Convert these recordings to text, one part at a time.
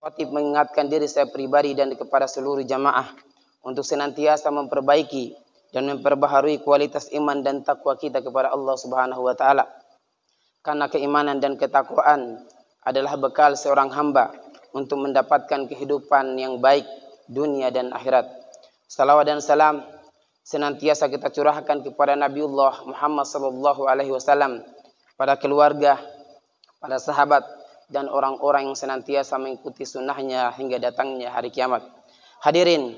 Khatib mengingatkan diri saya pribadi dan kepada seluruh jamaah untuk senantiasa memperbaiki dan memperbaharui kualitas iman dan takwa kita kepada Allah Subhanahu wa taala. Karena keimanan dan ketakwaan adalah bekal seorang hamba untuk mendapatkan kehidupan yang baik dunia dan akhirat. Salawat dan salam senantiasa kita curahkan kepada Nabiullah Muhammad sallallahu alaihi wasallam, pada keluarga, pada sahabat dan orang-orang yang senantiasa mengikuti sunnahnya hingga datangnya hari kiamat. Hadirin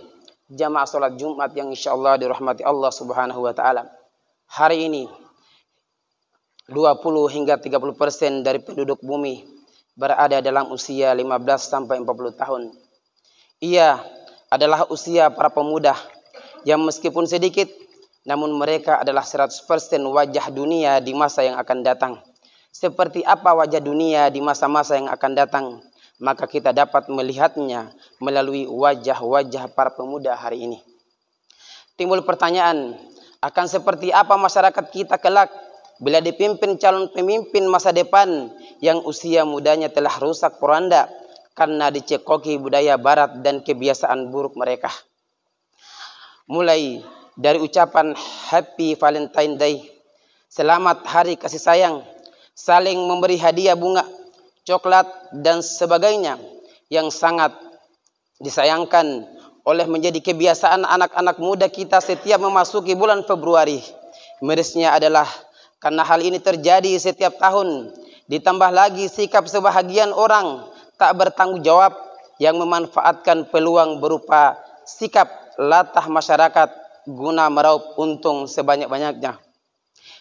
jamaah salat Jumat yang insyaallah dirahmati Allah Subhanahu wa taala. Hari ini 20 hingga 30% dari penduduk bumi berada dalam usia 15 sampai 40 tahun. Ia adalah usia para pemuda yang meskipun sedikit namun mereka adalah 100% wajah dunia di masa yang akan datang. Seperti apa wajah dunia di masa-masa yang akan datang, maka kita dapat melihatnya melalui wajah-wajah para pemuda hari ini. Timbul pertanyaan, akan seperti apa masyarakat kita kelak bila dipimpin calon pemimpin masa depan yang usia mudanya telah rusak poranda karena dicekoki budaya barat dan kebiasaan buruk mereka. Mulai dari ucapan Happy Valentine Day, selamat hari kasih sayang, saling memberi hadiah bunga, coklat dan sebagainya yang sangat disayangkan oleh menjadi kebiasaan anak-anak muda kita setiap memasuki bulan Februari. Mirisnya adalah karena hal ini terjadi setiap tahun, ditambah lagi sikap sebahagian orang tak bertanggung jawab yang memanfaatkan peluang berupa sikap latah masyarakat guna meraup untung sebanyak-banyaknya.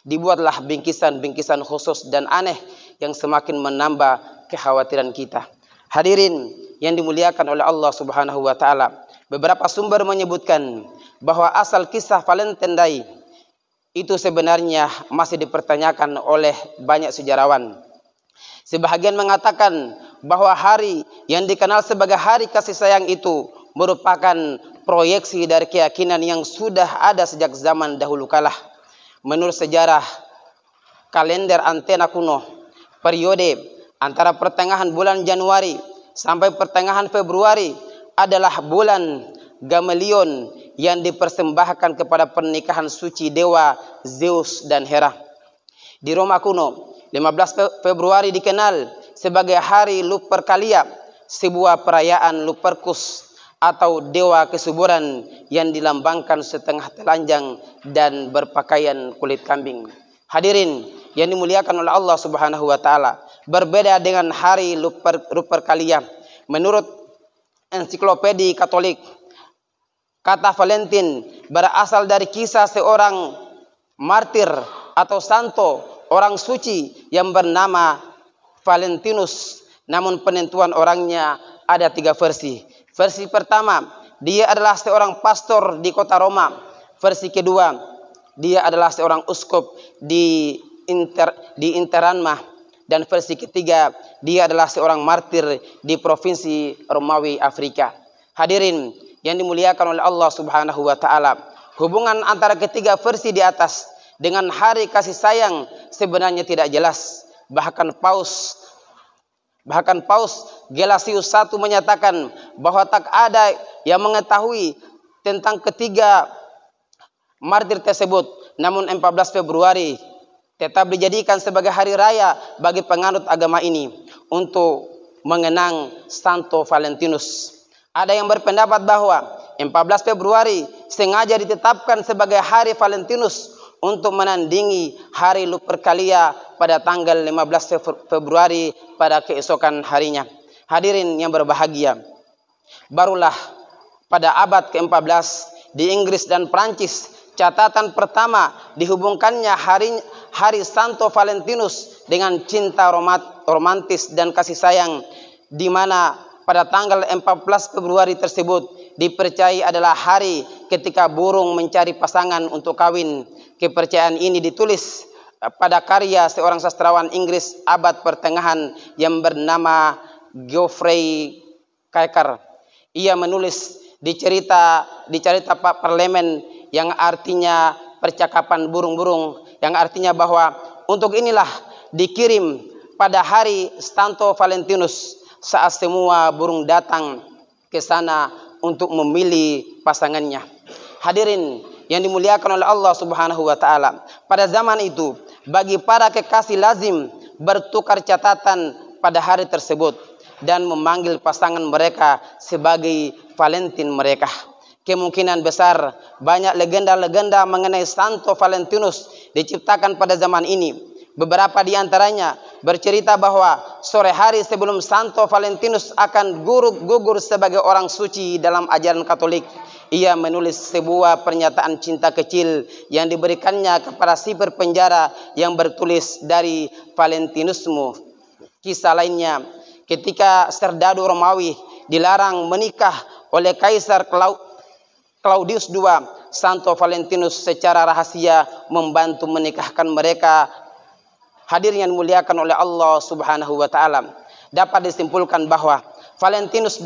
Dibuatlah bingkisan-bingkisan khusus dan aneh yang semakin menambah kekhawatiran kita. Hadirin yang dimuliakan oleh Allah Subhanahu wa taala, beberapa sumber menyebutkan bahwa asal kisah Valentine Day itu sebenarnya masih dipertanyakan oleh banyak sejarawan. Sebahagian mengatakan bahwa hari yang dikenal sebagai hari kasih sayang itu merupakan proyeksi dari keyakinan yang sudah ada sejak zaman dahulu kala. Menurut sejarah kalender antena kuno, periode antara pertengahan bulan Januari sampai pertengahan Februari adalah bulan Gamalion yang dipersembahkan kepada pernikahan suci dewa Zeus dan Hera. Di Roma kuno, 15 Februari dikenal sebagai hari Lupercalia, sebuah perayaan Lupercus atau dewa kesuburan yang dilambangkan setengah telanjang dan berpakaian kulit kambing. Hadirin yang dimuliakan oleh Allah Subhanahu wa taala, berbeda dengan hari Lupercalia. Menurut ensiklopedi Katolik, kata Valentine berasal dari kisah seorang martir atau santo, orang suci yang bernama Valentinus. Namun penentuan orangnya ada 3 versi. Versi pertama, dia adalah seorang pastor di kota Roma. Versi kedua, dia adalah seorang uskup di Interanma. Dan versi ketiga, dia adalah seorang martir di provinsi Romawi Afrika. Hadirin yang dimuliakan oleh Allah Subhanahu wa taala, hubungan antara ketiga versi di atas dengan hari kasih sayang sebenarnya tidak jelas. Bahkan Paus Gelasius I menyatakan bahwa tak ada yang mengetahui tentang ketiga martir tersebut. Namun 14 Februari tetap dijadikan sebagai hari raya bagi penganut agama ini untuk mengenang Santo Valentinus. Ada yang berpendapat bahwa 14 Februari sengaja ditetapkan sebagai hari Valentinus untuk menandingi hari Lupercalia pada tanggal 15 Februari pada keesokan harinya. Hadirin yang berbahagia, barulah pada abad ke-14 di Inggris dan Prancis catatan pertama dihubungkannya hari Santo Valentinus dengan cinta romantis dan kasih sayang, di mana pada tanggal 14 Februari tersebut dipercayai adalah hari ketika burung mencari pasangan untuk kawin. Kepercayaan ini ditulis pada karya seorang sastrawan Inggris abad pertengahan yang bernama Geoffrey Chaucer. Ia menulis di cerita parlemen yang artinya percakapan burung-burung, yang artinya bahwa untuk inilah dikirim pada hari Santo Valentinus saat semua burung datang ke sana untuk memilih pasangannya. Hadirin yang dimuliakan oleh Allah Subhanahu wa taala, pada zaman itu bagi para kekasih lazim bertukar catatan pada hari tersebut dan memanggil pasangan mereka sebagai Valentine mereka. Kemungkinan besar banyak legenda-legenda mengenai Santo Valentinus diciptakan pada zaman ini. Beberapa di antaranya bercerita bahwa sore hari sebelum Santo Valentinus akan gugur sebagai orang suci dalam ajaran Katolik, ia menulis sebuah pernyataan cinta kecil yang diberikannya kepada sipir penjara yang bertulis dari Valentinusmu. Kisah lainnya, ketika serdadu Romawi dilarang menikah oleh Kaisar Claudius II, Santo Valentinus secara rahasia membantu menikahkan mereka. Hadirin yang dimuliakan oleh Allah Subhanahu wa taala, dapat disimpulkan bahwa Valentines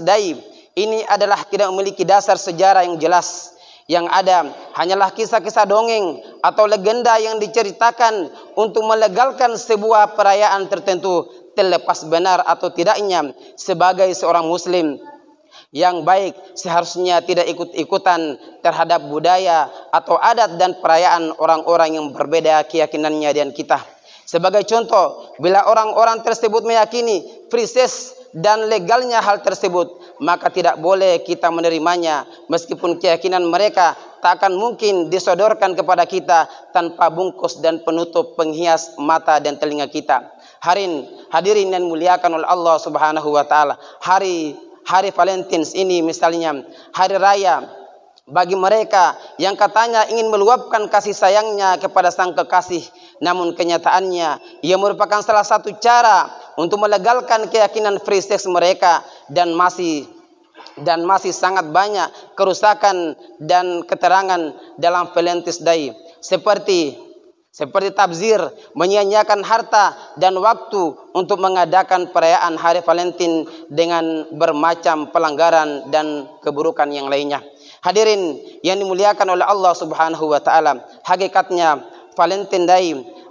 Day ini adalah tidak memiliki dasar sejarah yang jelas. Yang ada hanyalah kisah-kisah dongeng atau legenda yang diceritakan untuk melegalkan sebuah perayaan tertentu, terlepas benar atau tidaknya sebagai seorang muslim yang baik seharusnya tidak ikut-ikutan terhadap budaya atau adat dan perayaan orang-orang yang berbeda keyakinannya dengan kita. Sebagai contoh, bila orang-orang tersebut meyakini free sex dan legalnya hal tersebut, maka tidak boleh kita menerimanya, meskipun keyakinan mereka tak akan mungkin disodorkan kepada kita tanpa bungkus dan penutup penghias mata dan telinga kita. Hadirin yang muliakan oleh Allah Subhanahu wa taala, hari Valentines ini misalnya hari raya bagi mereka yang katanya ingin meluapkan kasih sayangnya kepada sang kekasih, namun kenyataannya ia merupakan salah satu cara untuk melegalkan keyakinan free sex mereka, dan masih sangat banyak kerusakan dan keterangan dalam Valentine's Day seperti tabzir, menyia-nyiakan harta dan waktu untuk mengadakan perayaan hari Valentine dengan bermacam pelanggaran dan keburukan yang lainnya. Hadirin yang dimuliakan oleh Allah Subhanahu wa taala, hakikatnya Valentine Day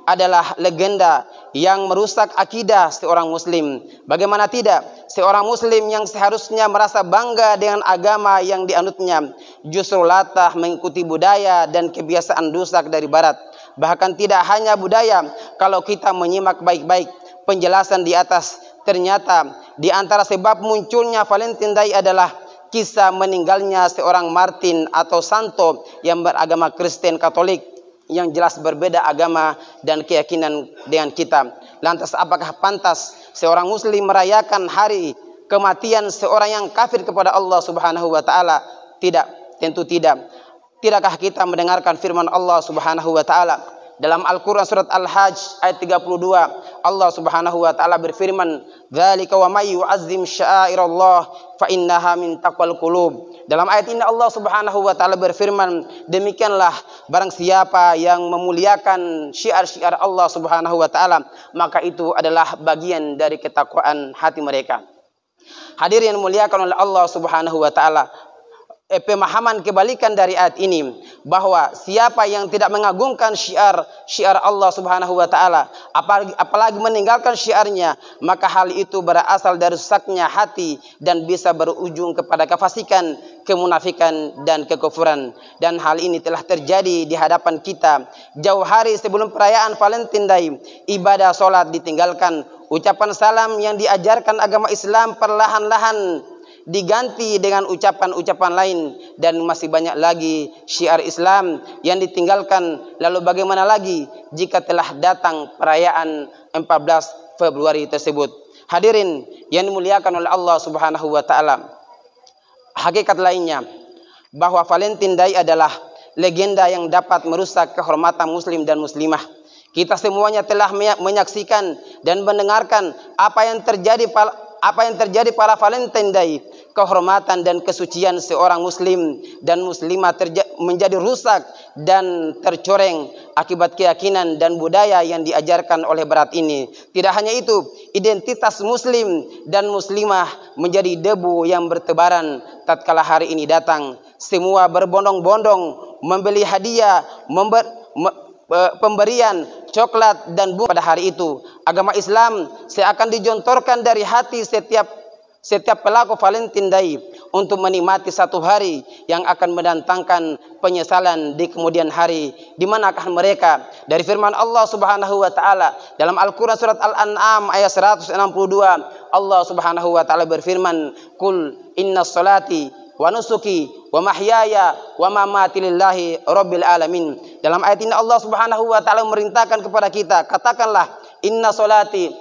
adalah legenda yang merusak akidah seorang muslim. Bagaimana tidak, seorang muslim yang seharusnya merasa bangga dengan agama yang dianutnya justru latah mengikuti budaya dan kebiasaan rusak dari barat. Bahkan tidak hanya budaya, kalau kita menyimak baik-baik penjelasan di atas, ternyata di antara sebab munculnya Valentine Day adalah kisah meninggalnya seorang Martin atau Santo yang beragama Kristen Katolik, yang jelas berbeda agama dan keyakinan dengan kita. Lantas apakah pantas seorang muslim merayakan hari kematian seorang yang kafir kepada Allah Subhanahu wa taala? Tidak, tentu tidak. Tidakkah kita mendengarkan firman Allah Subhanahu wa taala dalam Al-Quran surat Al-Hajj ayat 32? Allah Subhanahu wa taala berfirman, "Dzalika wa may yu'azzim sya'airallah fa innaha min taqwal qulub." Dalam ayat ini Allah Subhanahu wa taala berfirman, demikianlah barang siapa yang memuliakan syiar-syiar Allah Subhanahu wa taala, maka itu adalah bagian dari ketakwaan hati mereka. Hadirin yang dimuliakan oleh Allah Subhanahu wa taala, pemahaman kebalikan dari ayat ini bahwa siapa yang tidak mengagungkan syiar Allah Subhanahu wa taala, apalagi meninggalkan syiarnya, maka hal itu berasal dari rusaknya hati dan bisa berujung kepada kefasikan, kemunafikan dan kekufuran. Dan hal ini telah terjadi di hadapan kita. Jauh hari sebelum perayaan Valentine Day, ibadah salat ditinggalkan, ucapan salam yang diajarkan agama Islam perlahan-lahan diganti dengan ucapan-ucapan lain, dan masih banyak lagi syiar Islam yang ditinggalkan. Lalu bagaimana lagi jika telah datang perayaan 14 Februari tersebut? Hadirin yang dimuliakan oleh Allah Subhanahu wa taala, hakikat lainnya bahwa Valentine Day adalah legenda yang dapat merusak kehormatan muslim dan muslimah. Kita semuanya telah menyaksikan dan mendengarkan apa yang terjadi pada Valentine Day. Kehormatan dan kesucian seorang muslim dan muslimah menjadi rusak dan tercoreng akibat keyakinan dan budaya yang diajarkan oleh barat ini. Tidak hanya itu, identitas muslim dan muslimah menjadi debu yang bertebaran tatkala hari ini datang. Semua berbondong-bondong membeli hadiah, pemberian coklat dan bunga pada hari itu. Agama Islam seakan dijontorkan dari hati setiap pelaku Valentine Day untuk menikmati satu hari yang akan mendatangkan penyesalan di kemudian hari. Di manakah mereka? Dari firman Allah Subhanahu wa taala dalam Al-Qur'an surat Al-An'am ayat 162, Allah Subhanahu wa taala berfirman, "Qul inna sholati wa nusuki wa mahyaya wa mamati lillahi rabbil alamin." Dalam ayat ini Allah Subhanahu wa taala memerintahkan kepada kita, katakanlah, inna sholati,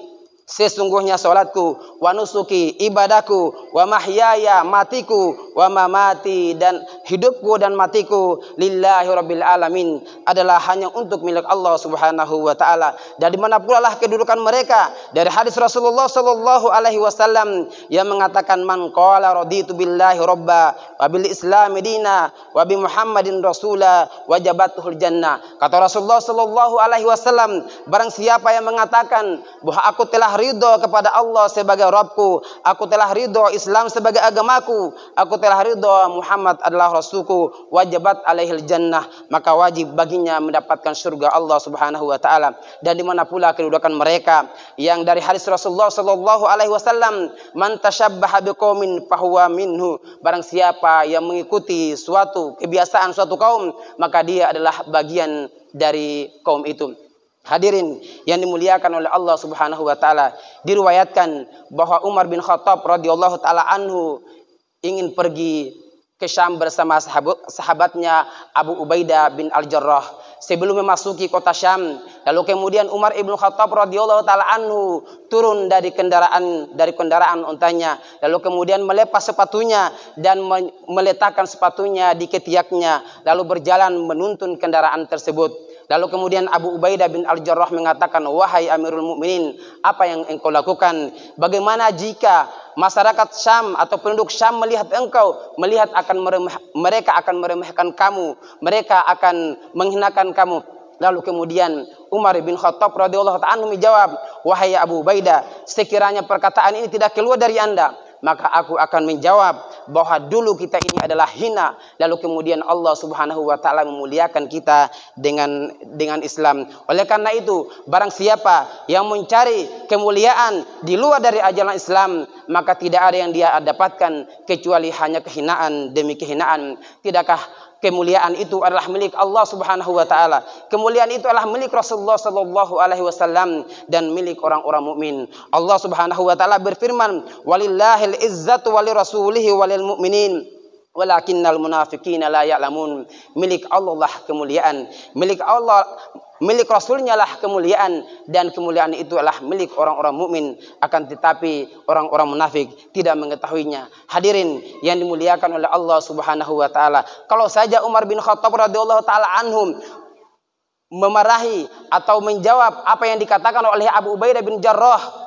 sesungguhnya salatku, wa nusuki, ibadahku, wa mahyaya, matiku, wa mamati, dan hidupku dan matiku, lillahi rabbil alamin, adalah hanya untuk milik Allah Subhanahu wa taala. Dan di mana pula lah kedudukan mereka? Dari hadis Rasulullah sallallahu alaihi wasallam yang mengatakan, man qala raditu billahi rabba wa bil islami dina wa bi Muhammadin rasula wajabatuhul jannah. Kata Rasulullah sallallahu alaihi wasallam, barang siapa yang mengatakan bahwa aku telah ridho kepada Allah sebagai Rabbku, aku telah ridho Islam sebagai agamaku, aku telah ridho Muhammad adalah Rasulku, wajibat alaihil jannah, maka wajib baginya mendapatkan surga Allah Subhanahu wa taala. Dan di mana pula kedudukan mereka yang dari hadis Rasulullah sallallahu alaihi wasallam, man tashabbaha biqaumin fahuwa minhu, barang siapa yang mengikuti suatu kebiasaan suatu kaum, maka dia adalah bagian dari kaum itu. Hadirin yang dimuliakan oleh Allah Subhanahu wa taala, diriwayatkan bahwa Umar bin Khattab radhiyallahu taala anhu ingin pergi ke Syam bersama sahabatnya Abu Ubaidah bin Al-Jarrah. Sebelum memasuki kota Syam, lalu kemudian Umar ibn Khattab radhiyallahu taala anhu turun dari kendaraan untanya, lalu kemudian melepas sepatunya dan meletakkan sepatunya di ketiaknya, lalu berjalan menuntun kendaraan tersebut. Lalu kemudian Abu Ubaidah bin Al-Jarrah mengatakan, wahai Amirul Mukminin, apa yang engkau lakukan? Bagaimana jika masyarakat Syam atau penduduk Syam melihat engkau, mereka akan meremehkan kamu, mereka akan menghinakan kamu. Lalu kemudian Umar bin Khattab radhiyallahu ta'ala menjawab, wahai Abu Ubaidah, sekiranya perkataan ini tidak keluar dari Anda, maka aku akan menjawab bahwa dulu kita ini adalah hina, lalu kemudian Allah Subhanahu wa taala memuliakan kita dengan Islam. Oleh karena itu, barang siapa yang mencari kemuliaan di luar dari ajaran Islam, maka tidak ada yang dia dapatkan kecuali hanya kehinaan demi kehinaan. Tidakkah kemuliaan itu adalah milik Allah Subhanahu wa taala? Kemuliaan itu adalah milik Rasulullah sallallahu alaihi wasallam dan milik orang-orang mukmin. Allah Subhanahu wa taala berfirman, walillahil izzatu walirasulihi walil mu'minin walakinnal munafiqina la ya'lamun. Milik Allah lah kemuliaan, milik Allah, milik Rasulnya lah kemuliaan, dan kemuliaan itu adalah milik orang-orang mukmin, akan tetapi orang-orang munafik tidak mengetahuinya. Hadirin yang dimuliakan oleh Allah Subhanahu wa taala, kalau saja Umar bin Khattab radhiyallahu taala anhum memarahi atau menjawab apa yang dikatakan oleh Abu Ubaidah bin Jarrah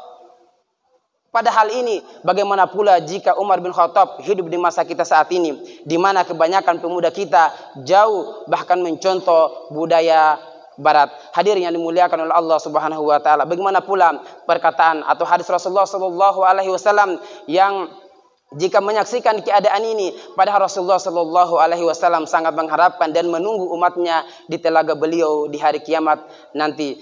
pada hal ini, bagaimana pula jika Umar bin Khattab hidup di masa kita saat ini, di mana kebanyakan pemuda kita jauh bahkan mencontoh budaya Barat. Hadirin yang dimuliakan oleh Allah Subhanahu wa taala, bagaimana pula perkataan atau hadis Rasulullah sallallahu alaihi wasallam yang jika menyaksikan keadaan ini, padahal Rasulullah sallallahu alaihi wasallam sangat mengharapkan dan menunggu umatnya di telaga beliau di hari kiamat nanti.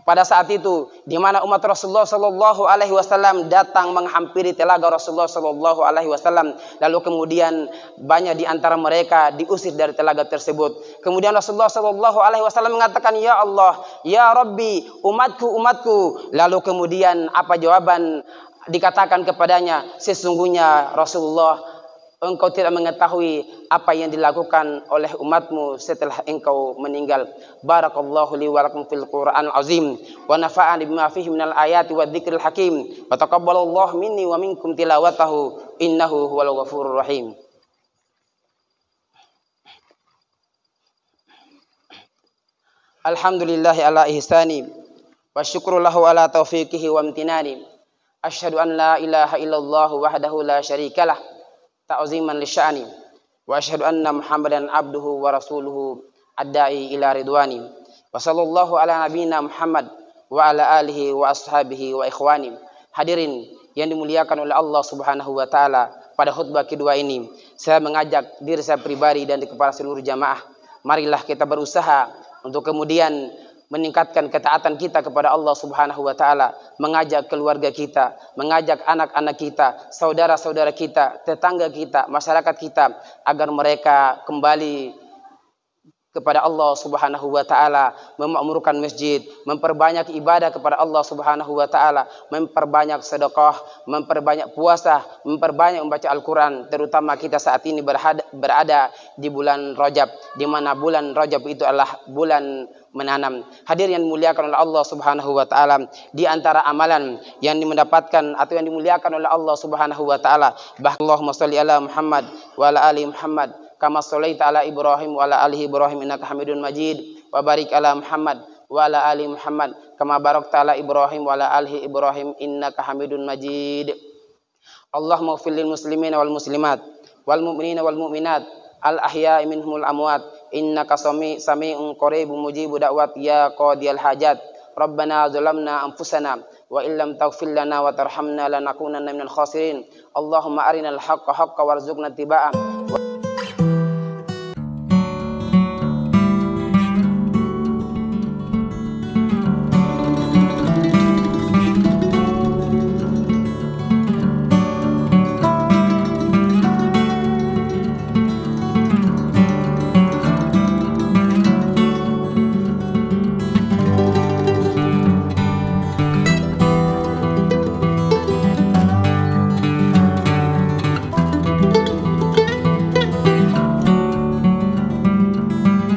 Pada saat itu, di mana umat Rasulullah sallallahu alaihi wasallam datang menghampiri telaga Rasulullah sallallahu alaihi wasallam, lalu kemudian banyak di antara mereka diusir dari telaga tersebut. Kemudian Rasulullah sallallahu alaihi wasallam mengatakan, ya Allah, ya Rabbi, umatku. Lalu kemudian apa jawaban dikatakan kepadanya? Sesungguhnya Rasulullah, engkau tidak mengetahui apa yang dilakukan oleh umatmu setelah engkau meninggal. Barakallahu li wa lakum fil Qur'anil azim wa nafa'ani bima fihi minal ayati wadh-dhikril hakim wa taqabbalallahu minni wa minkum tilawatahu innahu huwal ghafurur rahim. Alhamdulillahi ala ihsani wa syukru lahu ala taufiqihi wa amtinani. Asyhadu an la ilaha illallah wahdahu la syarikalah ta'ziman lisya'ni wa asyhadu anna Muhammadan abduhu wa rasuluhu ad-da'i ila ridwani wa sallallahu ala nabiyyina Muhammad wa ala alihi wa ashabihi wa ikhwani. Hadirin yang dimuliakan oleh Allah Subhanahu wa taala, pada khutbah kedua ini saya mengajak diri saya pribadi dan kepada seluruh jamaah, marilah kita berusaha untuk kemudian meningkatkan ketaatan kita kepada Allah Subhanahu wa taala, mengajak keluarga kita, mengajak anak-anak kita, saudara-saudara kita, tetangga kita, masyarakat kita agar mereka kembali kepada Allah Subhanahu wa taala, memakmurkan masjid, memperbanyak ibadah kepada Allah Subhanahu wa taala, memperbanyak sedekah, memperbanyak puasa, memperbanyak membaca Al-Qur'an, terutama kita saat ini berada di bulan Rajab, di mana bulan Rajab itu adalah bulan menanam. Hadirin yang dimuliakan oleh Allah Subhanahu wa taala, di antara amalan yang mendapatkan atau yang dimuliakan oleh Allah Subhanahu wa taala, Allahumma shalli ala Muhammad wa ala ali Muhammad kama shallaita ala Ibrahim wa ala ali Ibrahim innaka Hamidun Majid, wa barik ala Muhammad wa ala ali Muhammad kama barakta ala Ibrahim wa ala ali Ibrahim innaka Hamidun Majid. Allahumma ighfir lil muslimina wal muslimat wal mu'minina wal mu'minat al ahya'i minhumul amwat innaka sami'un qaribun mujibu da'wat ya qadiyal hajat. Rabbana zalamna anfusana wa illam taghfir lana wa tarhamna lanakunanna minal khasirin. Allahumma arinal haqqa haqqan warzuqna ittiba'ah